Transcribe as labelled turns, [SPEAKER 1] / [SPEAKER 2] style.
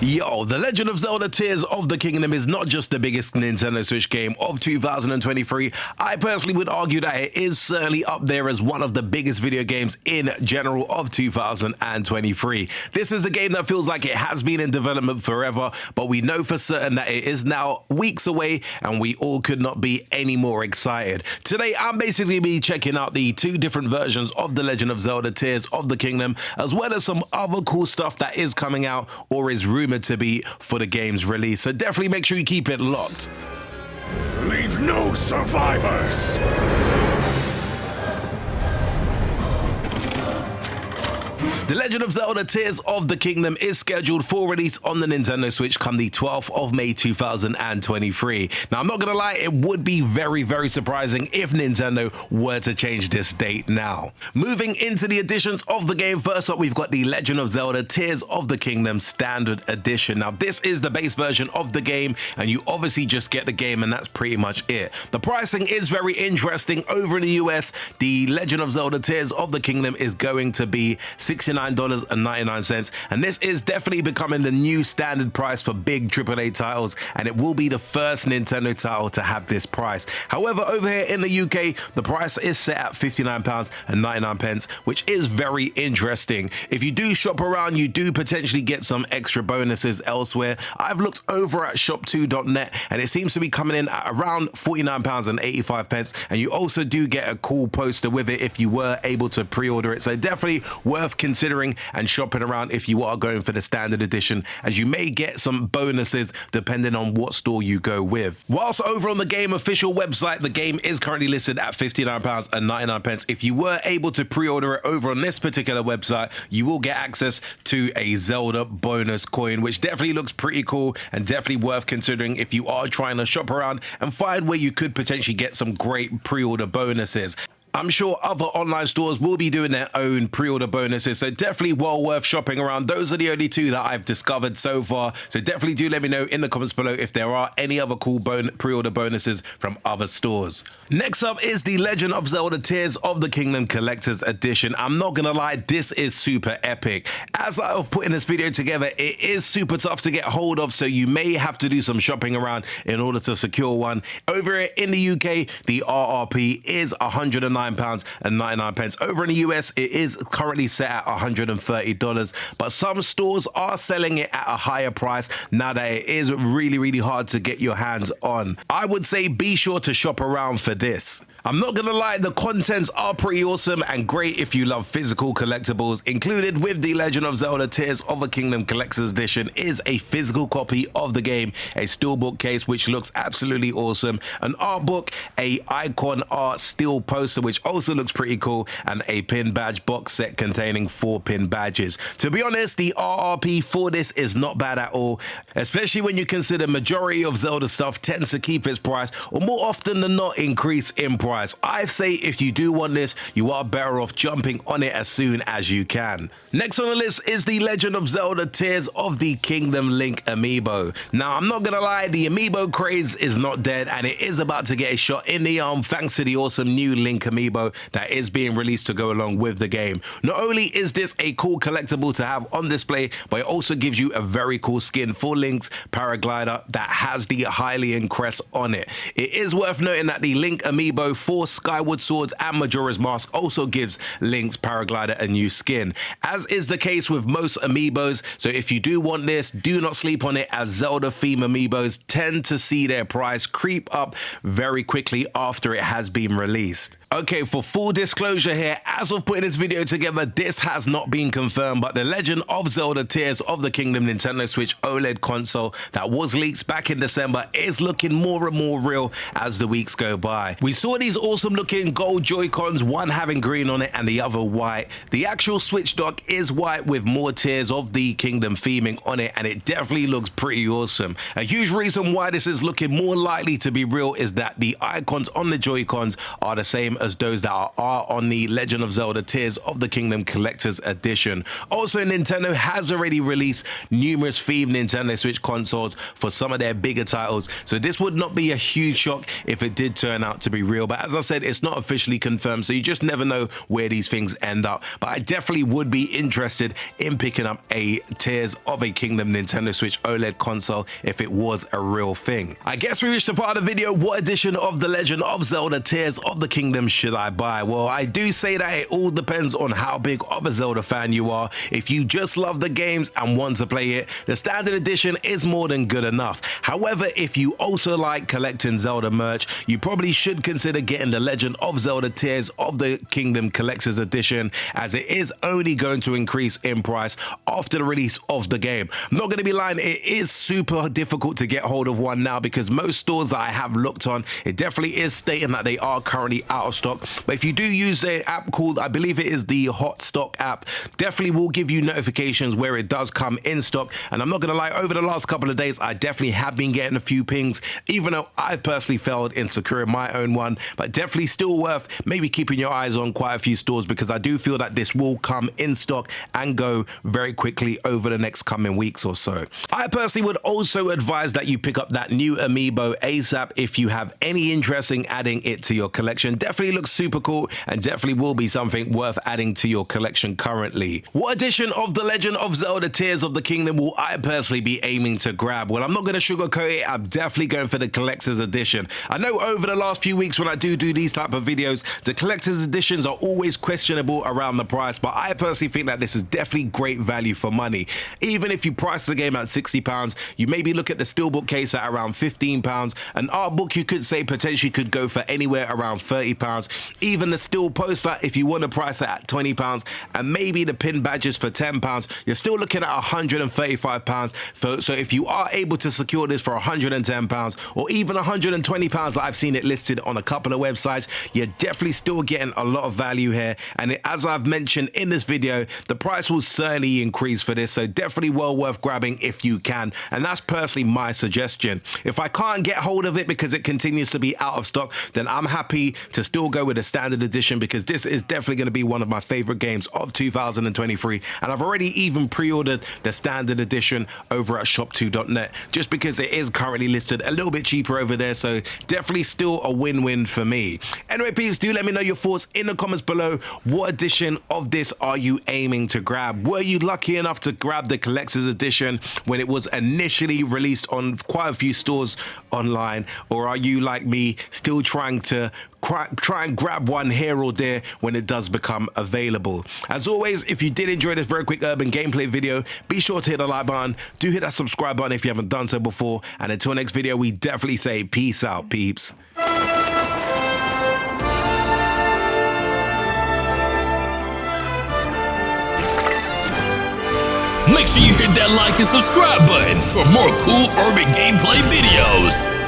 [SPEAKER 1] Yo, The Legend of Zelda Tears of the Kingdom is not just the biggest Nintendo Switch game of 2023. I personally would argue that it is certainly up there as one of the biggest video games in general of 2023. This is a game that feels like it has been in development forever, but we know for certain that it is now weeks away and we all could not be any more excited. Today, I'm basically be checking out the two different versions of The Legend of Zelda Tears of the Kingdom, as well as some other cool stuff that is coming out or is rumored to be for the game's release. So definitely make sure you keep it locked.
[SPEAKER 2] Leave no survivors!
[SPEAKER 1] The Legend of Zelda Tears of the Kingdom is scheduled for release on the Nintendo Switch come the 12th of May 2023. Now, I'm not going to lie, it would be very surprising if Nintendo were to change this date now. Moving into the editions of the game, first up, we've got the Legend of Zelda Tears of the Kingdom Standard Edition. Now, this is the base version of the game, and you obviously just get the game, and that's pretty much it. The pricing is very interesting. Over in the US, the Legend of Zelda Tears of the Kingdom is going to be $69.99, and this is definitely becoming the new standard price for big AAA titles, and it will be the first Nintendo title to have this price. However, over here in the UK, the price is set at £59.99, which is very interesting. If you do shop around, you do potentially get some extra bonuses elsewhere. I've looked over at shop2.net, and it seems to be coming in at around £49.85, and you also do get a cool poster with it if you were able to pre-order it. So definitely worth considering and shopping around if you are going for the standard edition, as you may get some bonuses depending on what store you go with. Whilst over on the game official website, the game is currently listed at £59.99. If you were able to pre-order it over on this particular website, you will get access to a Zelda bonus coin, which definitely looks pretty cool and definitely worth considering if you are trying to shop around and find where you could potentially get some great pre-order bonuses. I'm sure other online stores will be doing their own pre-order bonuses, so definitely well worth shopping around. Those are the only two that I've discovered so far, so definitely do let me know in the comments below if there are any other cool pre-order bonuses from other stores. Next up is the Legend of Zelda Tears of the Kingdom Collector's Edition. I'm not gonna lie, this is super epic. As I've put in this video together, it is super tough to get hold of, so you may have to do some shopping around in order to secure one. Over here in the UK, the RRP is £109.99. Over in the US, it is currently set at $130, but some stores are selling it at a higher price now that it is really hard to get your hands on. I would say be sure to shop around for this. I'm not gonna lie, the contents are pretty awesome and great if you love physical collectibles. Included with the Legend of Zelda Tears of the Kingdom Collector's Edition is a physical copy of the game, a steelbook case which looks absolutely awesome, an art book, a icon art steel poster which also looks pretty cool, and a pin badge box set containing 4 pin badges. To be honest, the RRP for this is not bad at all, especially when you consider majority of Zelda stuff tends to keep its price or more often than not increase in price. I say if you do want this, you are better off jumping on it as soon as you can. Next on the list is the Legend of Zelda Tears of the Kingdom Link amiibo. Now, I'm not gonna lie, the amiibo craze is not dead and it is about to get a shot in the arm thanks to the awesome new Link amiibo that is being released to go along with the game. Not only is this a cool collectible to have on display, but it also gives you a very cool skin for Link's paraglider that has the Hylian crest on it. It is worth noting that the Link amiibo for Skyward Swords and Majora's Mask also gives Link's paraglider a new skin, as is the case with most amiibos. So if you do want this, do not sleep on it, as Zelda theme amiibos tend to see their price creep up very quickly after it has been released. Okay, for full disclosure here, as of putting this video together, this has not been confirmed, but the Legend of Zelda Tears of the Kingdom Nintendo Switch OLED console that was leaked back in December is looking more and more real as the weeks go by. We saw these awesome looking gold Joy-Cons, one having green on it and the other white. The actual Switch dock is white with more Tears of the Kingdom theming on it, and it definitely looks pretty awesome. A huge reason why this is looking more likely to be real is that the icons on the Joy-Cons are the same as those that are on the Legend of Zelda Tears of the Kingdom Collector's Edition. Also, Nintendo has already released numerous themed Nintendo Switch consoles for some of their bigger titles, so this would not be a huge shock if it did turn out to be real. But as I said, it's not officially confirmed, so you just never know where these things end up. But I definitely would be interested in picking up a Tears of a Kingdom Nintendo Switch OLED console if it was a real thing. I guess we reached the part of the video. What edition of The Legend of Zelda Tears of the Kingdom should I buy? Well, I do say that it all depends on how big of a Zelda fan you are. If you just love the games and want to play it, the standard edition is more than good enough. However, if you also like collecting Zelda merch, you probably should consider getting the Legend of Zelda Tears of the Kingdom Collector's Edition, as it is only going to increase in price after the release of the game. I'm not going to be lying, it is super difficult to get hold of one now, because most stores that I have looked on, it definitely is stating that they are currently out of stock. But if you do use an app called, I believe it is the Hot Stock app, definitely will give you notifications where it does come in stock. And I'm not going to lie, over the last couple of days, I definitely have been getting a few pings, even though I've personally failed in securing my own one. But definitely still worth maybe keeping your eyes on quite a few stores, because I do feel that this will come in stock and go very quickly over the next coming weeks or so. I personally would also advise that you pick up that new amiibo ASAP if you have any interest in adding it to your collection. Definitely looks super cool and definitely will be something worth adding to your collection currently. What edition of The Legend of Zelda Tears of the Kingdom will I personally be aiming to grab? Well, I'm not going to sugarcoat it. I'm definitely going for the collector's edition. I know over the last few weeks when I do these type of videos, the collector's editions are always questionable around the price, but I personally think that this is definitely great value for money. Even if you price the game at £60, you maybe look at the steelbook case at around £15. An art book, you could say, potentially could go for anywhere around £30. Even the steel poster, if you want to price it at £20, and maybe the pin badges for £10, you're still looking at £135. So if you are able to secure this for £110 or even £120 that I've seen it listed on a couple of websites, you're definitely still getting a lot of value here. And as I've mentioned in this video, the price will certainly increase for this, so definitely well worth grabbing if you can. And that's personally my suggestion. If I can't get hold of it because it continues to be out of stock, then I'm happy to still go with the standard edition, because this is definitely going to be one of my favorite games of 2023. And I've already even pre-ordered the standard edition over at shop2.net, just because it is currently listed a little bit cheaper over there. So definitely still a win-win for me. Anyway, peeps, do let me know your thoughts in the comments below. What edition of this are you aiming to grab? Were you lucky enough to grab the collector's edition when it was initially released on quite a few stores online, or are you like me, still trying to try and grab one here or there when it does become available? As always, if you did enjoy this very quick urban gameplay video, be sure to hit the like button, do hit that subscribe button if you haven't done so before, and until next video, we definitely say peace out, peeps.
[SPEAKER 3] Make sure you hit that like and subscribe button for more cool urban gameplay videos.